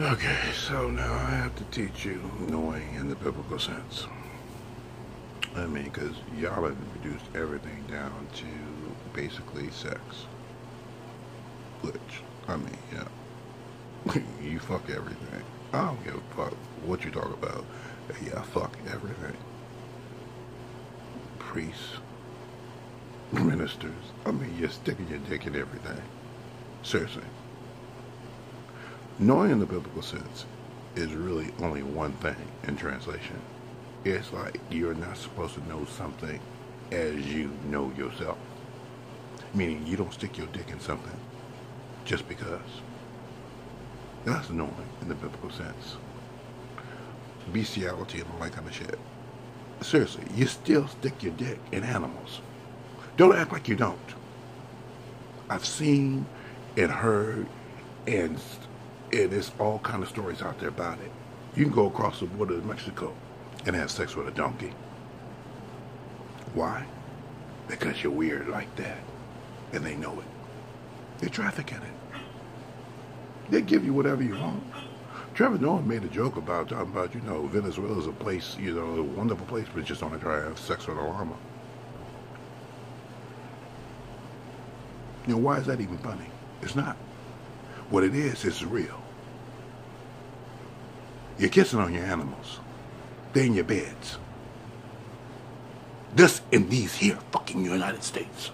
Okay, so now I have to teach you knowing in the biblical sense. I mean, because y'all have reduced everything down to basically sex. Which, I mean, yeah. You fuck everything. I don't give a fuck what you talk about. Yeah, fuck everything. Priests, ministers. I mean, you're sticking your dick in everything. Seriously. Knowing in the biblical sense is really only one thing in translation. It's like you're not supposed to know something as you know yourself. Meaning you don't stick your dick in something just because. That's knowing in the biblical sense. Bestiality and all that kind of shit. Seriously, you still stick your dick in animals. Don't act like you don't. I've seen and heard and there's all kind of stories out there about it. You can go across the border to Mexico and have sex with a donkey. Why? Because you're weird like that. And they know it. They traffic in it. They give you whatever you want. Trevor Noah made a joke about talking about, Venezuela's a place, a wonderful place, but just don't try to have sex with a llama. Why is that even funny? It's not. What it is, it's real. You're kissing on your animals. They're in your beds. This in these here fucking United States.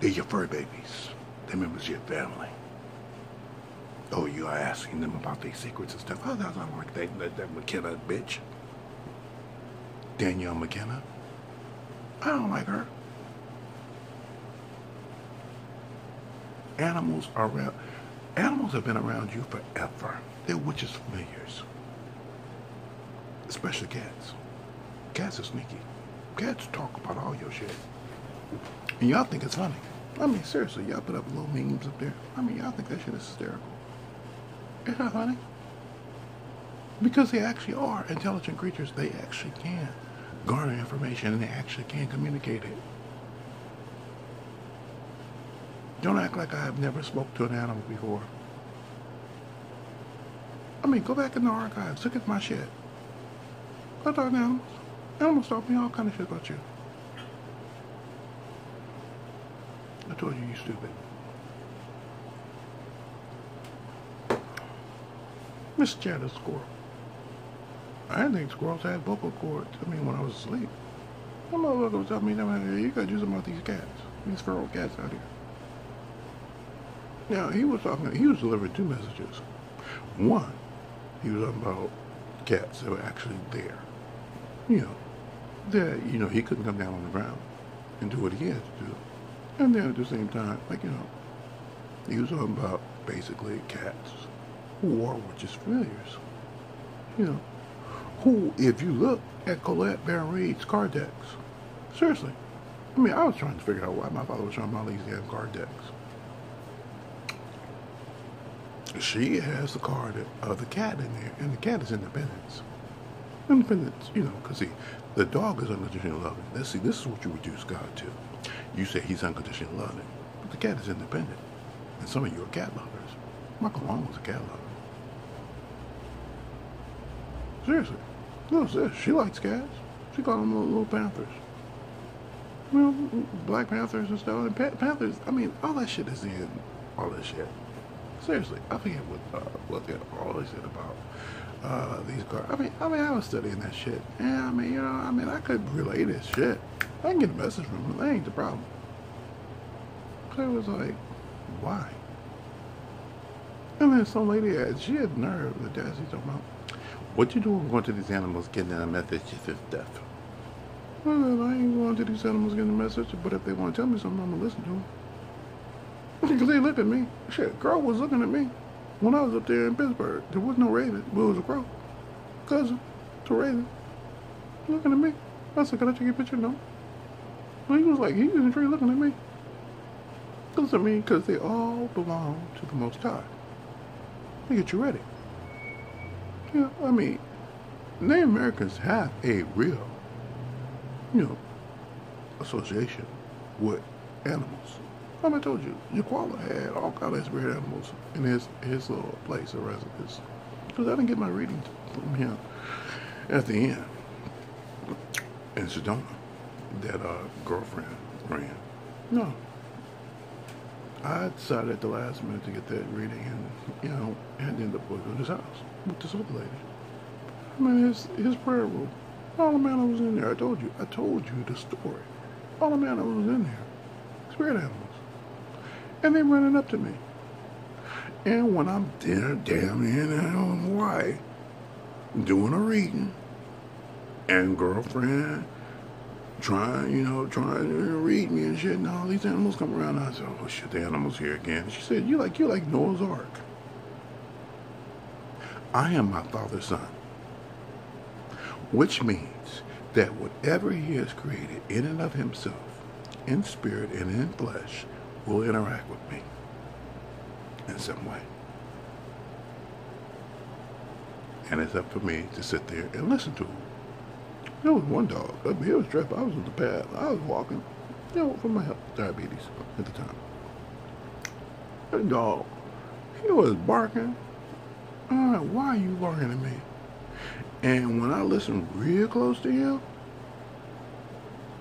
They're your fur babies. They're members of your family. Oh, you are asking them about their secrets and stuff. Oh, that's not like that McKenna bitch. Danielle McKenna. I don't like her. Animals are around. Animals have been around you forever. They're witches' familiars. Especially cats. Cats are sneaky. Cats talk about all your shit. And y'all think it's funny. I mean, seriously, y'all put up little memes up there. I mean, y'all think that shit is hysterical. It's not funny. Because they actually are intelligent creatures. They actually can garner information and they actually can communicate it. Don't act like I have never spoke to an animal before. I mean, go back in the archives. Look at my shit. I talk to animals. Animals taught me all kind of shit about you. I told you, you stupid. Miss Chatter Squirrel. I didn't think squirrels had vocal cords. I mean, when I was asleep. My motherfucker was telling me, you gotta do something about these cats. These feral cats out here. Now, he was delivering two messages. One, he was talking about cats that were actually there. That, he couldn't come down on the ground and do what he had to do. And then at the same time, he was talking about basically cats who are witches' familiars. Who, if you look at Colette Baron Reed's card decks, seriously, I mean, I was trying to figure out why my father was trying to buy these damn card decks. She has the card of the cat in there, and the cat is independence. Independence, because see, the dog is unconditionally loving. This is what you reduce God to. You say he's unconditionally loving, but the cat is independent. And some of you are cat lovers. Michael Long was a cat lover. Seriously. No, sis, she likes cats. She called them little panthers. Black Panthers and stuff. And Panthers, I mean, all that shit is in all that shit. Seriously, I forget what they always said about these cars. I mean, I was studying that shit. Yeah, I could relay this shit. I can get a message from them. That ain't the problem. So it was like, why? And then some lady she had nerve, the dad's talking about, what you doing going to these animals getting a message of death? Well, I ain't going to these animals getting a message, but if they want to tell me something, I'm going to listen to them. Because they look at me. Shit, Crow was looking at me when I was up there in Pittsburgh. There was no raven, but it was a crow. Cousin to raven. Looking at me. I said, can I take your picture? No. Well, he was like, he's in the tree looking at me. Because they all belong to the Most High. They get you ready. Yeah, Native Americans have a real, association with animals. I told you, Yaquala had all kinds of spirit animals in his little place of residence. Because I didn't get my reading from him at the end in Sedona that girlfriend ran. No. I decided at the last minute to get that reading and, and ended up going to his house with this other lady. I mean, his prayer room. All the man was in there. I told you the story. All the man was in there. Spirit animals. And they running up to me. And when I'm there, damn near Hawaii, doing a reading, and girlfriend trying to read me and shit, and all these animals come around, and I said, oh shit, the animals here again. She said, you like Noah's Ark. I am my Father's son. Which means that whatever he has created in and of himself, in spirit and in flesh, will interact with me in some way. And it's up for me to sit there and listen to him. There was one dog. I mean, it was dreadful. I was on the path. I was walking, for my health, diabetes at the time. That dog, he was barking. I'm like, why are you barking at me? And when I listened real close to him,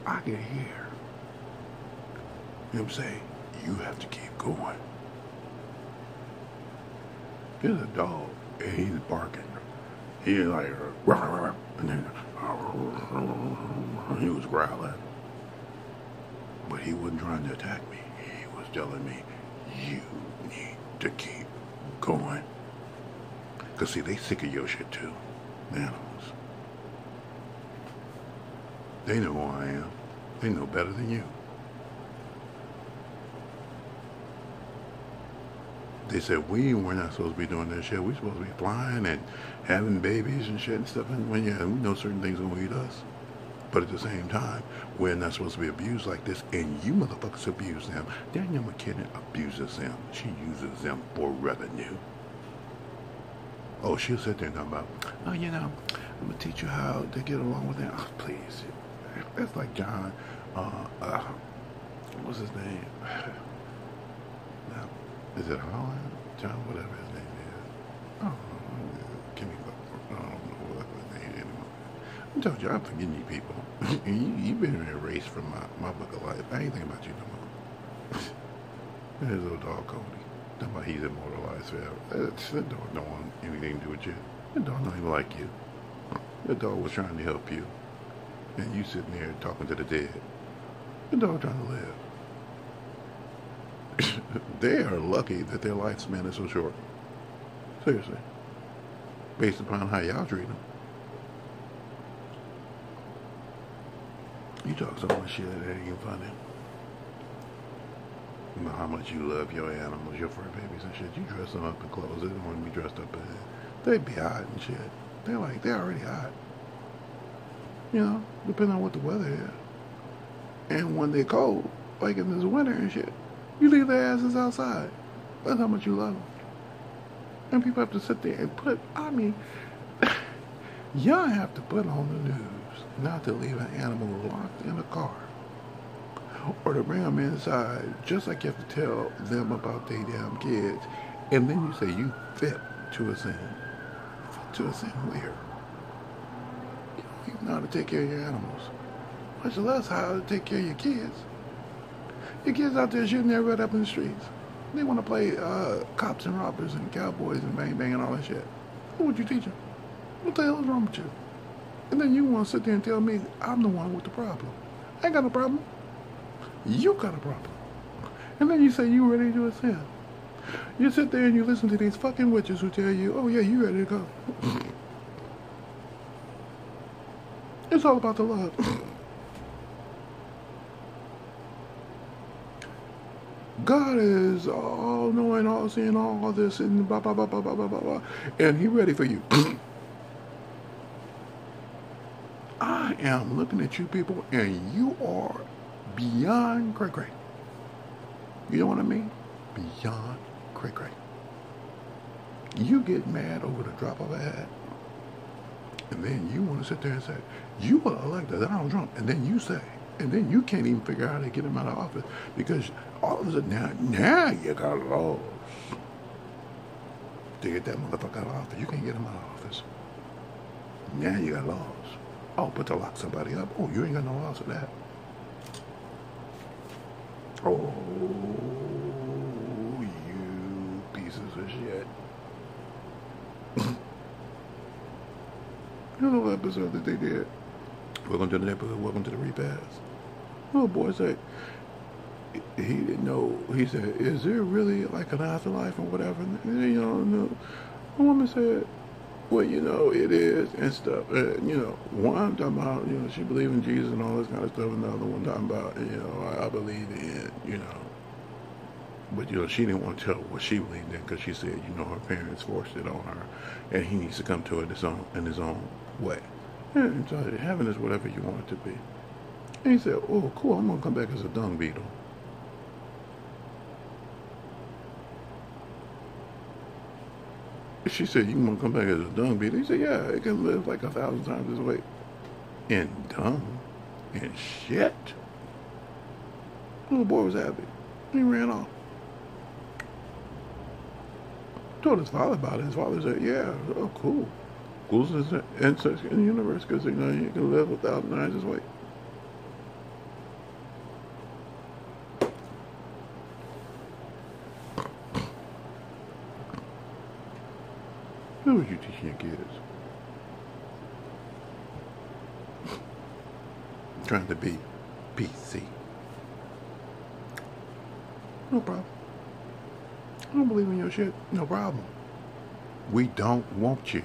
I could hear him say, you have to keep going. There's a dog, and he's barking. He's like, and then he was growling. But he wasn't trying to attack me. He was telling me, you need to keep going. Because, see, they sick of your shit, too. The animals. They know who I am. They know better than you. They said we're not supposed to be doing that shit. We're supposed to be flying and having babies and shit and stuff. And when we know certain things gonna eat us. But at the same time, we're not supposed to be abused like this. And you motherfuckers abuse them. Danielle McKinnon abuses them. She uses them for revenue. Oh, she'll sit there and talk about, oh, I'm gonna teach you how to get along with them. Oh, please. That's like John, what's his name? Is it Holland? John, whatever his name is. Oh, Kimmy, I don't know what his name is anymore. I told you, I'm forgetting you people. You've been erased from my book of life. I ain't thinking about you no more. There's little dog Cody. Talking about he's immortalized forever. That dog don't want anything to do with you. That dog don't even like you. That dog was trying to help you. And you sitting there talking to the dead. The dog trying to live. They are lucky that their lifespan is so short. Seriously. Based upon how y'all treat them. You talk so much shit that ain't even funny. You know how much you love your animals, your fur babies and shit. You dress them up in clothes. They don't want to be dressed up in. They be hot and shit. They're already hot. Depending on what the weather is. And when they're cold, like in this winter and shit, you leave their asses outside. That's how much you love them. And people have to sit there and y'all have to put on the news not to leave an animal locked in a car. Or to bring them inside, just like you have to tell them about their damn kids. And then you say you fit to a sin. To a sin where? You don't even know how to take care of your animals. Much less how to take care of your kids. Your kids out there shooting their red up in the streets. They want to play cops and robbers and cowboys and bang bang and all that shit. What would you teach them? What the hell is wrong with you? And then you want to sit there and tell me I'm the one with the problem. I ain't got no problem. You got a problem. And then you say you ready to do a sin. You sit there and you listen to these fucking witches who tell you, oh yeah, you ready to go. It's all about the love. God is all knowing, all seeing, all this, and blah, blah, blah, blah, blah, blah, blah, blah. And He ready for you. I am looking at you people, and you are beyond cray-cray. You know what I mean? Beyond cray-cray. You get mad over the drop of a hat, and then you want to sit there and say, you will elect Donald Trump, and then you say, And then you can't even figure out how to get him out of office because all of a sudden now you got laws to get that motherfucker out of office. You can't get him out of office. Now you got laws. Oh, but to lock somebody up, oh, you ain't got no laws for that. Oh, you pieces of shit. You know the episode that they did? Welcome to the neighborhood, welcome to the repass. Little boy said, he didn't know, he said, is there really like an afterlife or whatever? And you know, the woman said, well, you know, it is and stuff. You know, one talking about, you know, she believed in Jesus and all this kind of stuff, and the other one talking about, you know, I believe in, you know. But, you know, she didn't want to tell what she believed in because she said, you know, her parents forced it on her, and he needs to come to it in his own way. And so heaven is whatever you want it to be. And he said, oh, cool, I'm going to come back as a dung beetle. She said, you want to come back as a dung beetle? He said, yeah, it can live like 1,000 times this weight. In dung? In shit? The little boy was happy. He ran off. Told his father about it. His father said, yeah, oh, cool. Coolest insects in the universe because, you know, you can live 1,000 times this weight. Who are you teaching your kids? Trying to be PC. No problem. I don't believe in your shit. No problem. We don't want you.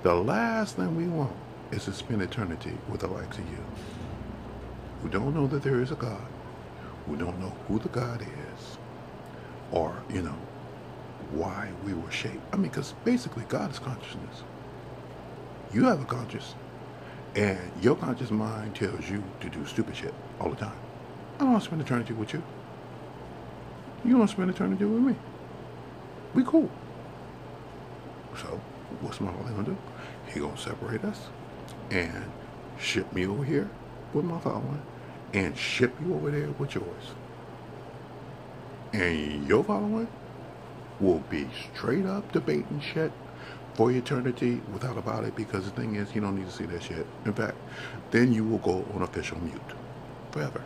The last thing we want is to spend eternity with the likes of you, who don't know that there is a God, who don't know who the God is, or, you know, why we were shaped. I mean, because basically God is consciousness. You have a conscious, and your conscious mind tells you to do stupid shit all the time. I don't want to spend eternity with you. You want to spend eternity with me. We cool. So, what's my father gonna do? He gonna separate us and ship me over here with my following and ship you over there with yours. And your following will be straight up debating shit for eternity without about it, because the thing is, you don't need to see that shit. In fact, then you will go on official mute forever.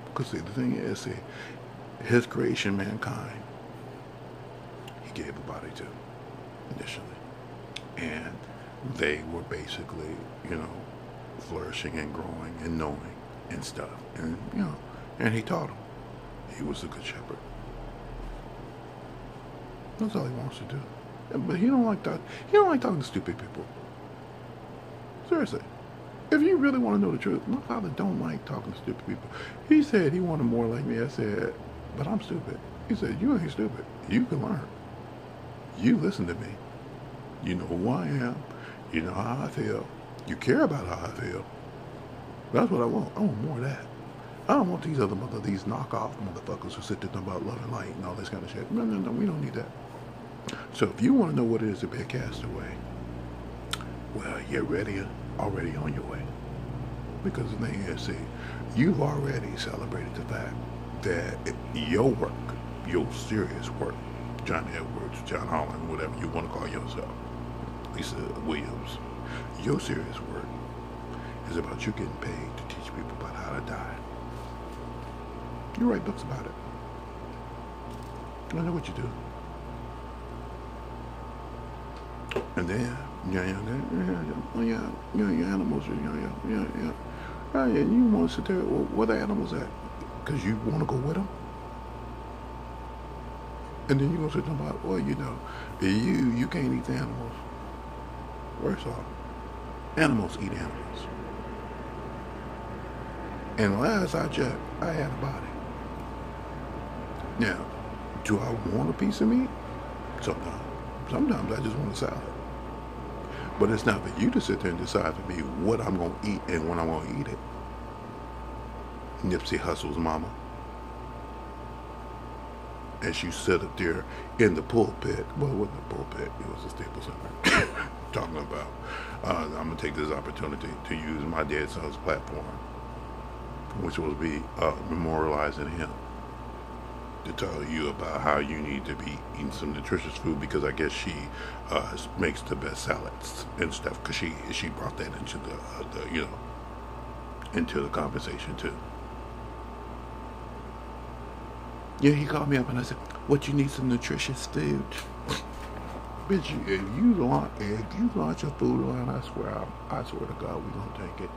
Because see, the thing is, see, his creation, mankind, he gave a body to initially. And they were basically, you know, flourishing and growing and knowing and stuff. And, you know, and he taught them. He was a good shepherd. That's all he wants to do. But he don't like that. He don't like talking to stupid people. Seriously. If you really want to know the truth, my father don't like talking to stupid people. He said he wanted more like me. I said, but I'm stupid. He said, you ain't stupid. You can learn. You listen to me. You know who I am. You know how I feel. You care about how I feel. That's what I want. I want more of that. I don't want these these knockoff motherfuckers who sit there talking about love and light and all this kind of shit. No, we don't need that. So if you want to know what it is to be a castaway, well, you're already on your way. Because the thing is, see, you've already celebrated the fact that your work, your serious work, John Edwards, John Holland, whatever you want to call yourself, Lisa Williams, your serious work is about you getting paid to teach people about how to die. You write books about it. I know what you do. And then, your animals, and you want to sit there, well, where the animals at? Because you want to go with them? And then you're going to sit there about, well, you know, you can't eat the animals. First off, animals eat animals. And last I checked, I had a body. Now, do I want a piece of meat? Sometimes. Sometimes I just want a salad. But it's not for you to sit there and decide for me what I'm going to eat and when I'm going to eat it. Nipsey Hussle's mama. And she sat up there in the pulpit. Well, it wasn't a pulpit. It was a Staples Center. Talking about, I'm going to take this opportunity to use my dead son's platform We're supposed to be memorializing him to tell you about how you need to be eating some nutritious food because I guess she makes the best salads and stuff because she brought that into the into the conversation too. Yeah, he called me up and I said, "What you need some nutritious food?" Bitch, if you launch a food line, I swear to God, we gonna take it.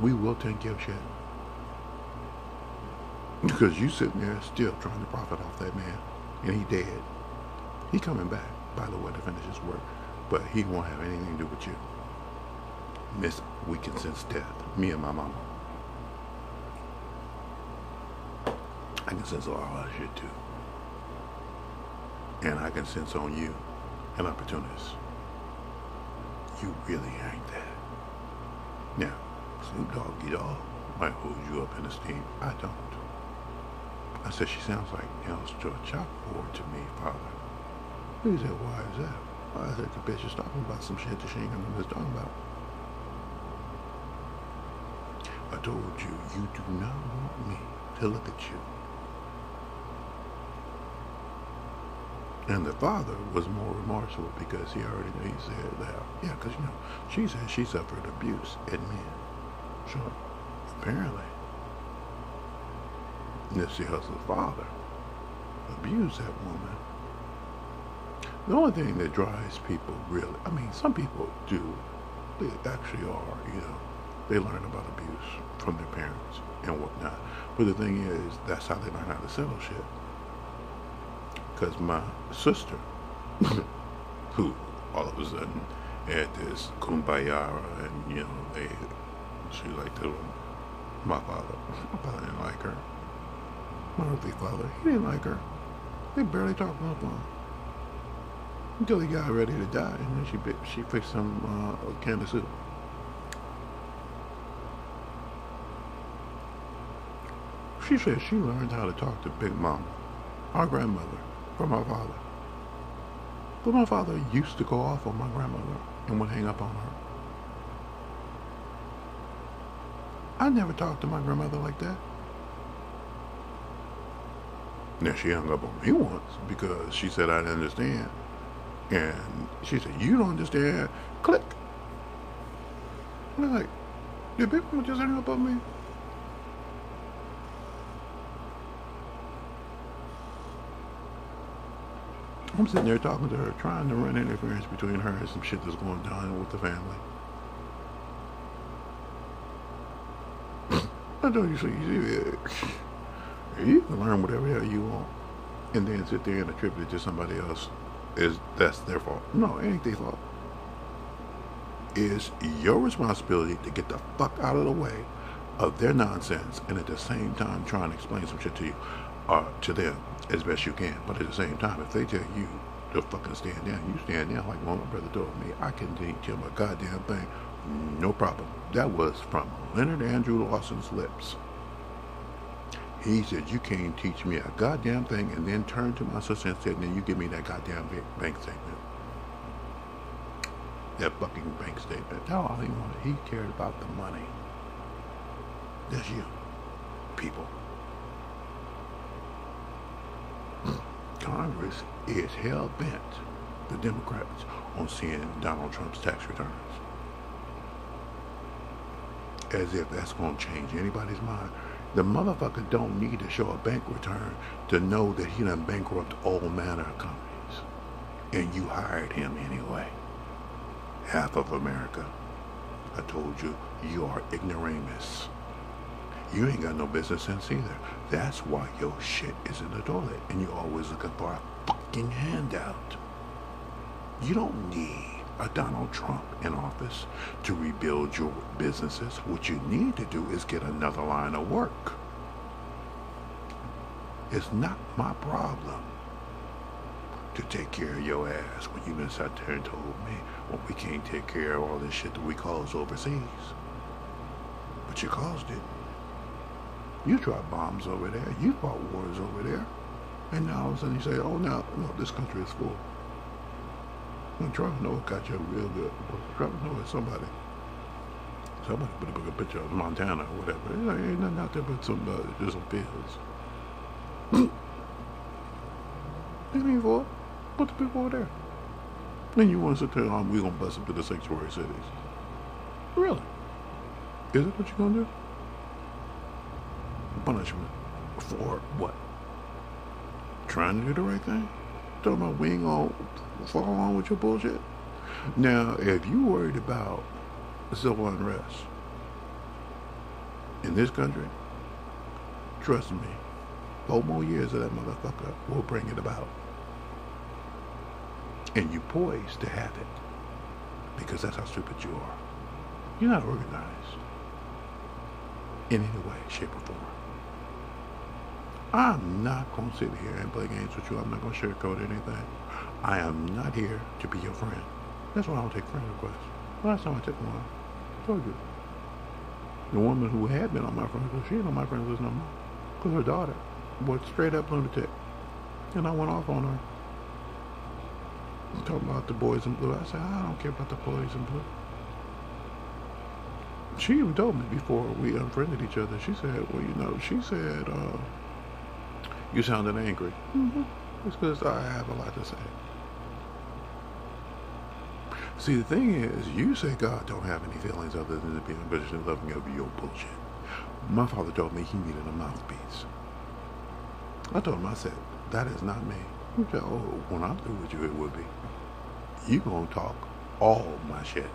We will take your shit. Because you sitting there still trying to profit off that man. And he dead. He coming back, by the way, to finish his work. But he won't have anything to do with you. Miss, we can sense death. Me and my mama. I can sense all that shit too. And I can sense on you an opportunist. You really ain't that. Now, Snoop Doggy Dogg might hold you up in esteem. I don't. I said, she sounds like nails to a chalkboard to me, Father. He said, why is that? I said, the bitch is talking about some shit that she ain't gonna know what talking about. I told you, you do not want me to look at you. And the father was more remorseful because he said that, yeah, because, she said she suffered abuse at men. Sure, apparently. Nipsey Hussle's father abused that woman. The only thing that drives people really, some people do, they actually are, they learn about abuse from their parents and whatnot. But the thing is, that's how they learn how to settle shit. Because my sister, who all of a sudden had this kumbaya, and she liked my father. My father didn't like her. My earthly father, he didn't like her. They barely talked on the phone until he got ready to die, and then she fixed him a can of soup. She said she learned how to talk to Big Mama, our grandmother, from my father. But my father used to go off on my grandmother and would hang up on her. I never talked to my grandmother like that. Now, she hung up on me once because she said I didn't understand. And she said, you don't understand. Click. And I'm like, did Big Mama just hang up on me? I'm sitting there talking to her, trying to run interference between her and some shit that's going down with the family. I told you, so you can learn whatever the hell you want and then sit there and attribute it to somebody else. That's their fault. No, it ain't their fault. It's your responsibility to get the fuck out of the way of their nonsense and at the same time trying to explain some shit to you, to them as best you can. But at the same time, if they tell you to fucking stand down, you stand down like one of my brother told me. I can teach him a goddamn thing. No problem. That was from Leonard Andrew Lawson's lips. He said, you can't teach me a goddamn thing, and then turned to my sister and said, then you give me that goddamn bank statement. That fucking bank statement. That's all he wanted. He cared about the money. That's you, people. Congress is hell-bent, the Democrats, on seeing Donald Trump's tax returns. As if that's going to change anybody's mind. The motherfucker don't need to show a bank return to know that he done bankrupt all manner of companies. And you hired him anyway. Half of America. I told you, you are ignoramus. You ain't got no business sense either. That's why your shit is in the toilet and you're always looking for a fucking handout. You don't need a Donald Trump in office to rebuild your businesses. What you need to do is get another line of work. It's not my problem to take care of your ass when you been sat there and told me, well, we can't take care of all this shit that we cause overseas. But you caused it. You dropped bombs over there. You fought wars over there. And now all of a sudden you say, oh, no, this country is full. And Trump knows got you real good. Trump knows somebody. Somebody put a bigger picture of Montana or whatever. Ain't nothing out there but just some fields. It ain't for. Put the people over there. Then you want to sit there and we gonna bust up to the sanctuary cities. Really? Is it what you gonna do? Punishment. For what? Trying to do the right thing? Talking about we ain't gonna follow along with your bullshit? Now, if you worried about civil unrest in this country, trust me, 4 more years of that motherfucker will bring it about. And you poised to have it. Because that's how stupid you are. You're not organized. In any way, shape, or form. I'm not going to sit here and play games with you. I'm not going to sugarcoat anything. I am not here to be your friend. That's why I don't take friend requests. Last time I took one, I told you. The woman who had been on my friends list, she ain't on my friends list no more. Because her daughter was straight up lunatic. And I went off on her. Talking about the boys in blue. I said, I don't care about the boys in blue. She even told me before we unfriended each other, she said, well, you know, she said, you sounded angry. It's because I have a lot to say. See, the thing is, you say God don't have any feelings other than to be ambitious and loving of your bullshit. My father told me he needed a mouthpiece. I told him, I said, that is not me. He said, oh, when I'm through with you, it would be. You gonna talk all my shit.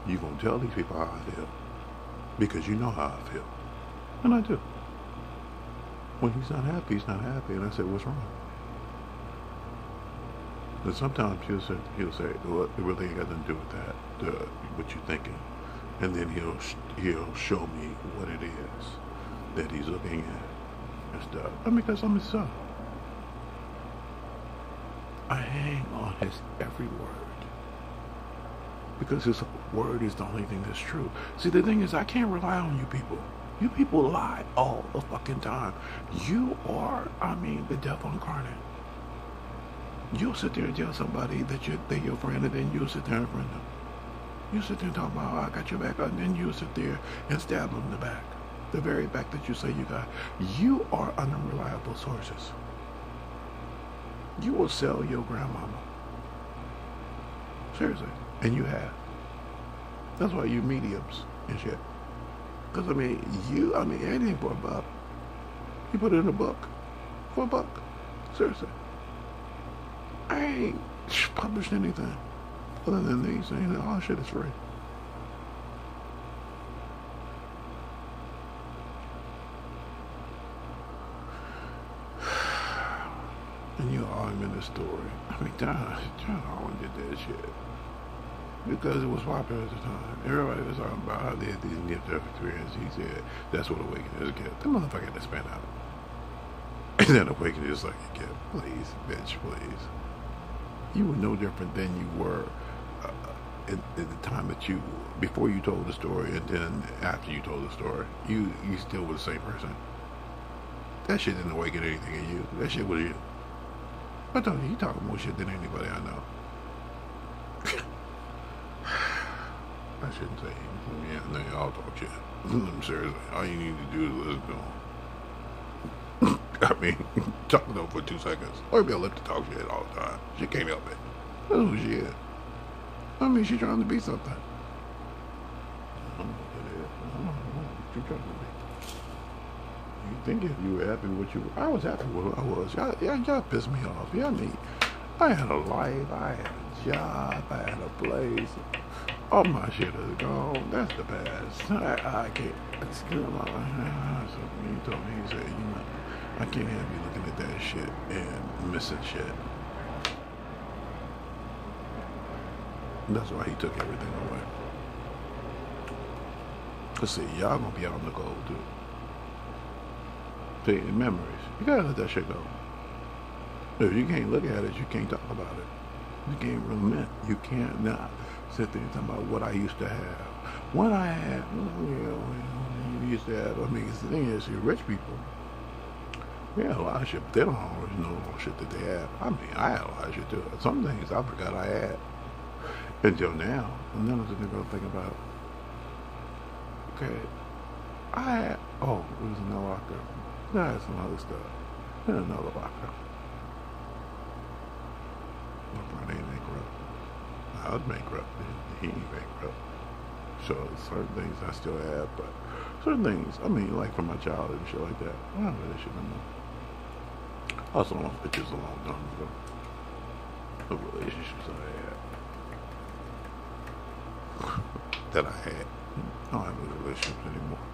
You gonna tell these people how I feel. Because you know how I feel. And I do. When he's not happy, he's not happy. And I said, what's wrong? And sometimes he'll say, well, it really ain't got nothing to do with that, what you're thinking. And then he'll show me what it is that he's looking at and stuff. I mean, because I'm his son. I hang on his every word. Because his word is the only thing that's true. See, the thing is, I can't rely on you people. You people lie all the fucking time. You are, the devil incarnate. You'll sit there and tell somebody that they're your friend, and then you'll sit there and friend them. You sit there and talk about, oh, I got your back, and then you'll sit there and stab them in the back. The very back that you say you got. You are unreliable sources. You will sell your grandmama. Seriously. And you have. That's why you mediums and shit. Because, anything for $1. You put it in a book. For $1. Seriously. I ain't published anything other than these things. All shit is free. And you arguing the story. John Owen did that shit. Because it was popular at the time. Everybody was talking about how they had these near-death experiences. He said, that's what awakeners get. The motherfucker had to spin out. And then awakening is like, yeah, please, bitch, please. You were no different than you were at the time that before you told the story, and then after you told the story. You still were the same person. That shit didn't awaken anything in you. That shit was you. I told you, talking more shit than anybody I know. I shouldn't say, yeah, no, y'all talk shit. Seriously, all you need to do is listen to them. Talk to them for 2 seconds. Or be able to talk shit all the time. She can't help it. That's who she is. She's trying to be something. I don't know what it is. She's trying to be. You think if you were happy with you, I was happy with what I was. Y'all pissed me off. I had a life, I had a job, I had a place. All my shit is gone. That's the past. I can't. Excuse my life. So he told me, he said, I can't have you looking at that shit and missing shit. That's why he took everything away. Let's see, y'all gonna be out in the cold too. See, memories. You gotta let that shit go. If you can't look at it, you can't talk about it. You can't remember. You can't not sit there and talk about what I used to have. What I had, you used to have. The thing is, rich people, they had a lot of shit, but they don't always know all the shit that they have. I had a lot of shit too. Some things I forgot I had until now. None of the niggas think about. okay. I had, oh, it was in the locker. I had some other stuff in another locker. My brother ain't bankrupt. I was bankrupt. He ain't bankrupt. So certain things I still have, but certain things, I mean, like from my childhood and shit like that, I don't really shit no more. Also, those pictures a long time ago of relationships I had. That I had. I don't have those relationships anymore.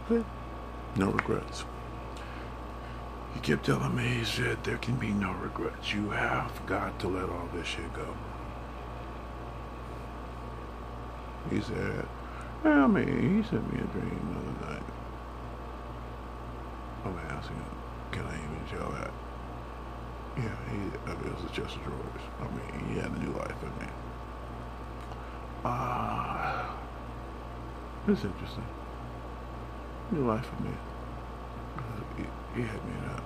But no regrets. He kept telling me, he said, there can be no regrets. You have got to let all this shit go. He said, well, I mean, he sent me a dream the other night. I'm asking him, can I even tell that? Yeah, I mean, it was a chest of drawers. I mean, he had a new life in me. It's interesting. New life for me. He had me in a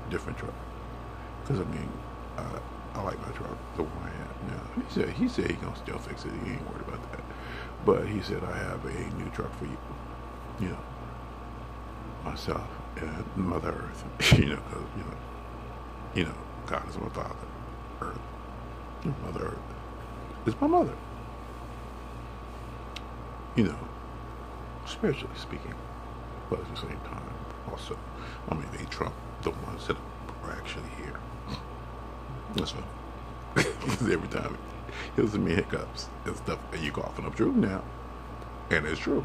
different truck. Because, I mean, I like my truck, the one I have now. He said he gonna still fix it. He ain't worried about that. But he said, I have a new truck for you. You know, myself and Mother Earth. Because, God is my father. Earth. Mother Earth is my mother. Spiritually speaking. But at the same time, also, I mean, they trump the ones that are actually here. That's fine. Because every time he'll send me hiccups and stuff, and you coughing up truth now. And it's true.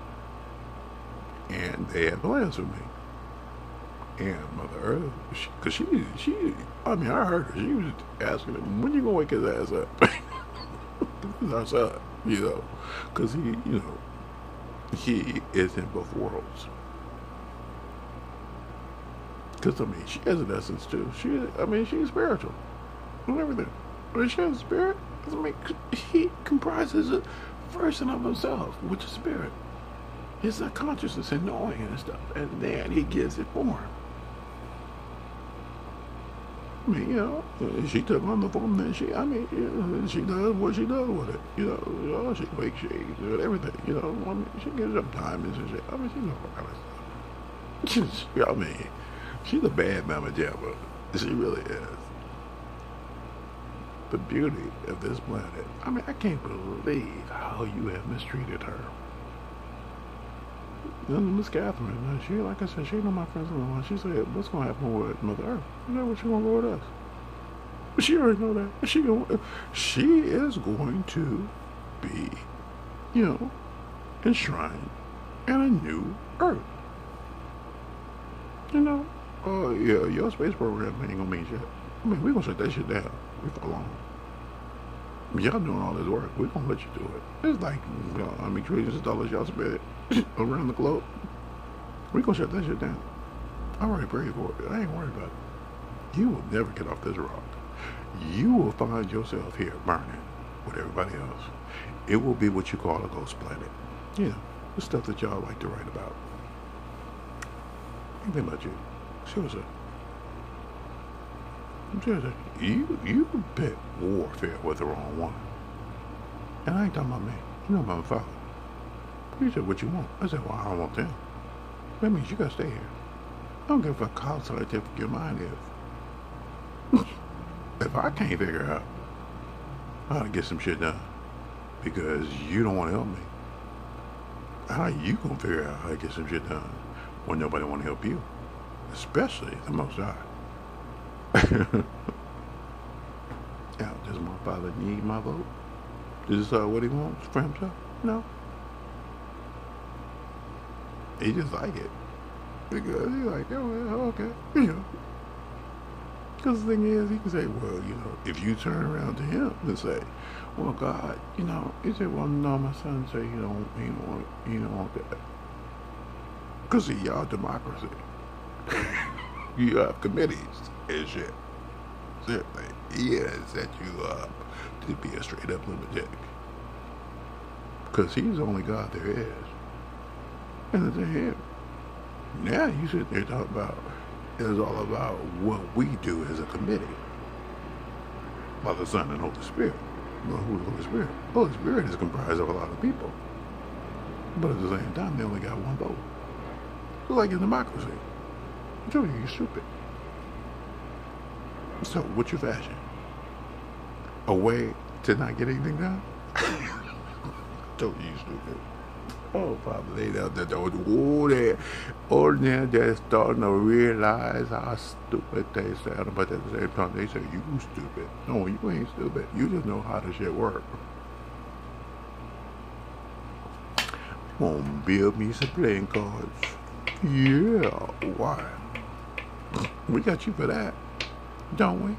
And they had plans for me. And Mother Earth, because she, I mean, I heard her. She was asking him, when you going to wake his ass up? This is our son, because he is in both worlds. Because, I mean, she has an essence, too. She's spiritual and everything. But she has a spirit. I mean, he comprises a version of himself, which is spirit. It's a consciousness and knowing and stuff. And then he gives it form. I mean, she took on the form that she does what she does with it. She wakes, she does everything, I mean, she gives up diamonds and shit. I mean, she knows all kind of stuff. I mean, she's a bad mama jamma. She really is. The beauty of this planet. I mean, I can't believe how you have mistreated her. Miss Catherine, she, like I said, she ain't my friends-in-law. She said, what's going to happen with Mother Earth? You know what she going to go with us? She already know that. She is going to be, enshrined in a new Earth. Your space program ain't going to mean shit. I mean, we going to shut that shit down before long. Y'all doing all this work. We're going to let you do it. It's like, how many trillions of dollars y'all spent around the globe. We're going to shut that shit down. I already prayed for it. I ain't worried about it. You will never get off this rock. You will find yourself here burning with everybody else. It will be what you call a ghost planet. The stuff that y'all like to write about. Think about you. Seriously. You picked warfare with the wrong one. And I ain't talking about me. About my father. He said, what you want? I said, well, I don't want them. That means you gotta stay here. I don't give a fuck how scientific your mind is. If I can't figure out how to get some shit done because you don't want to help me, how you gonna figure out how to get some shit done when nobody want to help you? Especially the Most High. Does my father need my vote? Is this what he wants for himself? No. He just like it. Because he's like, oh, okay. Because the thing is, he can say, well, if you turn around to him and say, well, God, he said, well, no, my son said he don't want that. Because of y'all democracy. You have committees and shit. Seriously, he has set you up to be a straight up lunatic. Because he's the only God there is. And it's him. Now you sit there talking about it's all about what we do as a committee. By the Son and Holy Spirit. Well, who's the Holy Spirit? Holy Spirit is comprised of a lot of people. But at the same time, they only got one vote. It's like in democracy. I'm telling you, you're stupid. So, what's your fashion? A way to not get anything done? Told you, stupid. Oh, Father, they out there, now they're starting to realize how stupid they sound, but at the same time, they say, you stupid. No, you ain't stupid. You just know how this shit work. Gonna build me some playing cards. Yeah, why? We got you for that, don't we?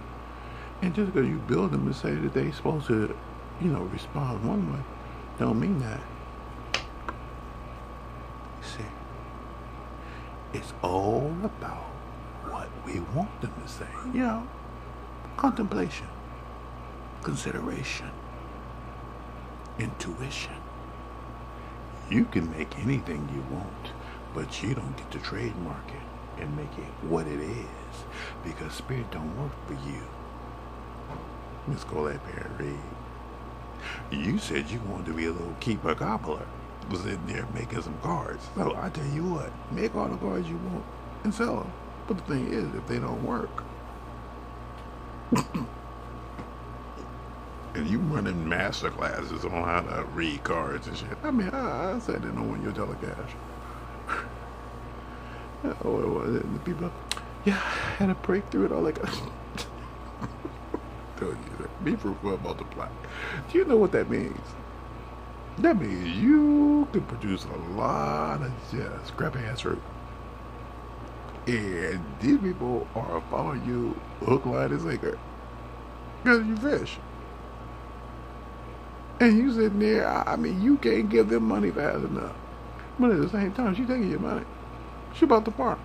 And just because you build them and say that they supposed to, respond one way, don't mean that. See, it's all about what we want them to say. Contemplation, consideration, intuition. You can make anything you want, but you don't get to trademark it and make it what it is, because spirit don't work for you. Miss Colette Perry, you said you wanted to be a little keeper gobbler, was in there making some cards. So I tell you what, make all the cards you want and sell them. But the thing is, if they don't work, and you running master classes on how to read cards and shit. I mean, I said it on your telecash. The people, I had a breakthrough and all that. Tell you that. Be fruitful and multiply. Do you know what that means? That means you can produce a lot of scrappy ass fruit. And these people are following you hook, line, and sinker. Because you fish. And you sitting there, you can't give them money fast enough. But at the same time, she taking your money. She bought the farm.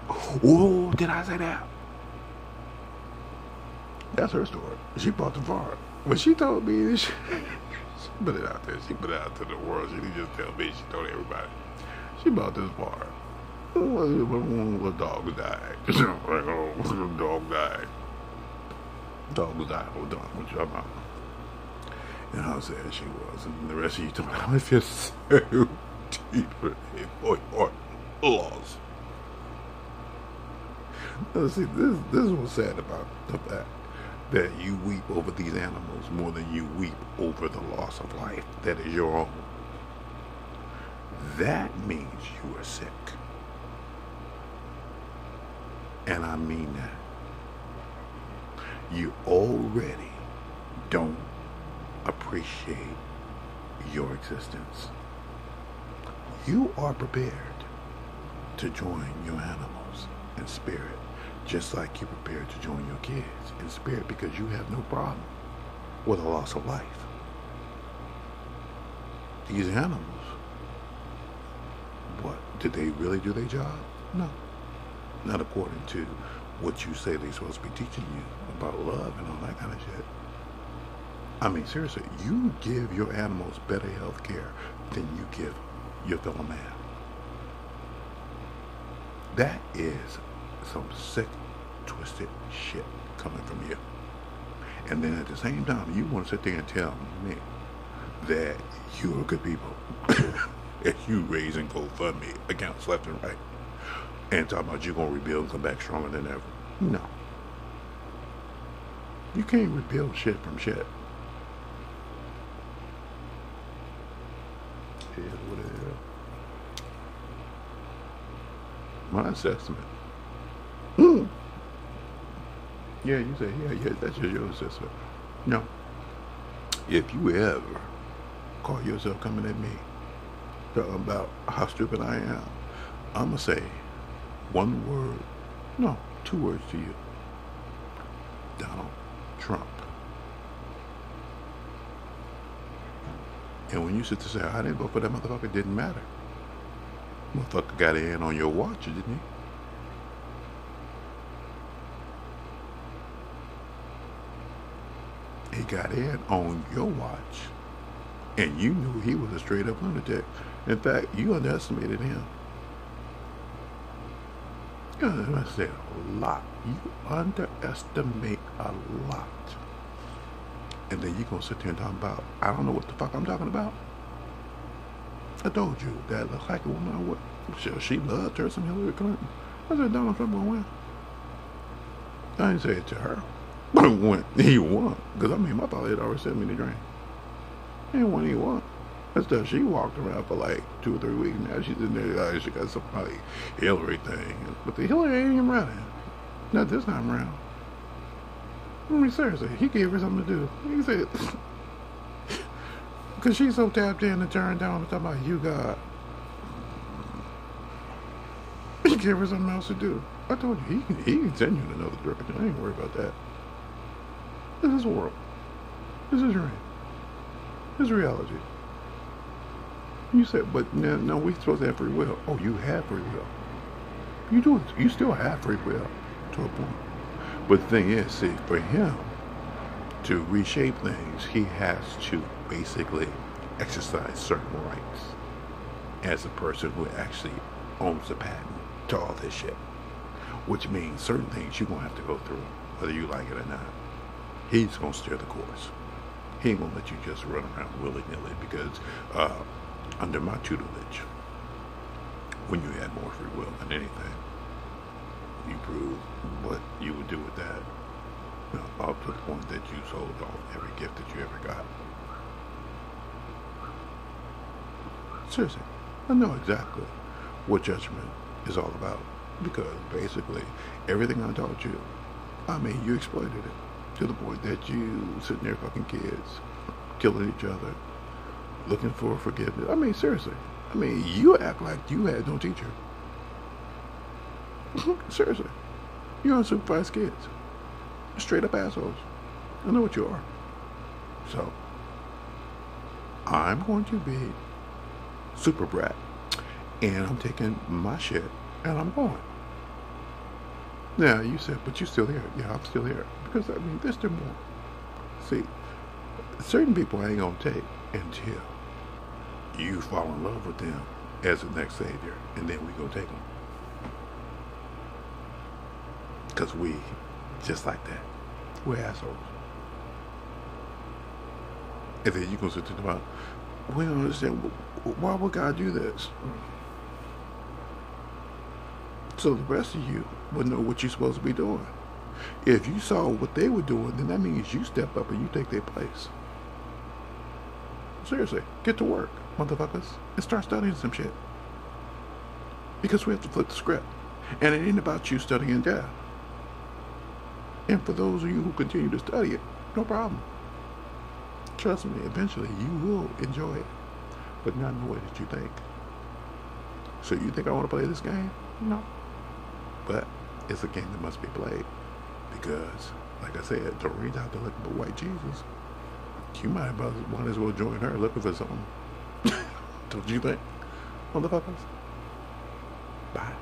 Oh, did I say that? That's her story. She bought the farm. When she told me, she put it out there. She put it out to the world. She didn't just tell me. She told everybody. She bought this farm. When the dog died. Like, oh, the dog died. Dog was died. Hold on. What you talking about? And how sad she was. And the rest of you talking about, I feel so deeply for your loss. Now, see, this is what's sad about the fact that you weep over these animals more than you weep over the loss of life that is your own. That means you are sick. And I mean that. You already don't appreciate your existence. You are prepared to join your animals in spirit, just like you're prepared to join your kids in spirit, because you have no problem with the loss of life. These animals, what, did they really do their job? No. Not according to what you say they're supposed to be teaching you about love and all that kind of shit. I mean, seriously, you give your animals better health care than you give your fellow man. That is some sick, twisted shit coming from you. And then at the same time, you want to sit there and tell me that you're good people. That you raising GoFundMe accounts left and right. And talking about you're going to rebuild and come back stronger than ever. No. You can't rebuild shit from shit. It is what it is. My assessment. Yeah, you say, yeah, that's just your assessment. No. If you ever call yourself coming at me talking about how stupid I am, I'm going to say one word, no, 2 words to you. Donald Trump. And when you sit to say, I didn't vote for that motherfucker, it didn't matter. Motherfucker got in on your watch, didn't he? He got in on your watch. And you knew he was a straight up lunatic. In fact, you underestimated him. You underestimate a lot. You underestimate a lot. And then you're going to sit there and talk about, I don't know what the fuck I'm talking about. I told you that looked like a woman I would. She loved her some Hillary Clinton. I said Donald Trump gonna win. I didn't say it to her. But when he won, because I mean my father had already sent me the drain. And when he won, that's that she walked around for like 2 or 3 weeks. Now she's in there. She got some like Hillary thing, but the Hillary ain't even running. Not this time around. I mean seriously, he gave her something to do. He said, because she's so tapped in and turned down and talking about you God. He gave her something else to do. I told you, he can send you in another direction. I ain't worried about that. This is world. This is dream. This is reality. You said, but no, we supposed to have free will. Oh, you have free will. You do. You still have free will to a point. But the thing is, see, for him to reshape things, he has to basically exercise certain rights as a person who actually owns the patent to all this shit. Which means certain things you're going to have to go through, whether you like it or not. He's going to steer the course. He ain't going to let you just run around willy-nilly because under my tutelage, when you had more free will than anything, you proved what you would do with that. You know, up to the point that you sold off every gift that you ever got. Seriously, I know exactly what judgment is all about. Because basically, everything I taught you, I mean, you exploited it to the point that you sitting there fucking kids, killing each other, looking for forgiveness. I mean, seriously. I mean, you act like you had no teacher. Seriously. You're unsupervised kids. Straight up assholes. I know what you are. So, I'm going to be super brat. And I'm taking my shit and I'm going. Now, you said, but you're still here. Yeah, I'm still here. Because, I mean, there's still more. See, certain people I ain't going to take until you fall in love with them as the next savior. And then we go take them. Because we, just like that, we're assholes. And then you go sit there about, we don't understand, why would God do this? So the rest of you would know what you're supposed to be doing. If you saw what they were doing, then that means you step up and you take their place. Seriously, get to work, motherfuckers, and start studying some shit. Because we have to flip the script. And it ain't about you studying death. And for those of you who continue to study it, no problem. Trust me, eventually you will enjoy it. But not in the way that you think. So you think I want to play this game? No. But it's a game that must be played. Because, like I said, Doreen's out there looking for white Jesus. You might as well join her looking for something. Don't you think? Motherfuckers. Bye.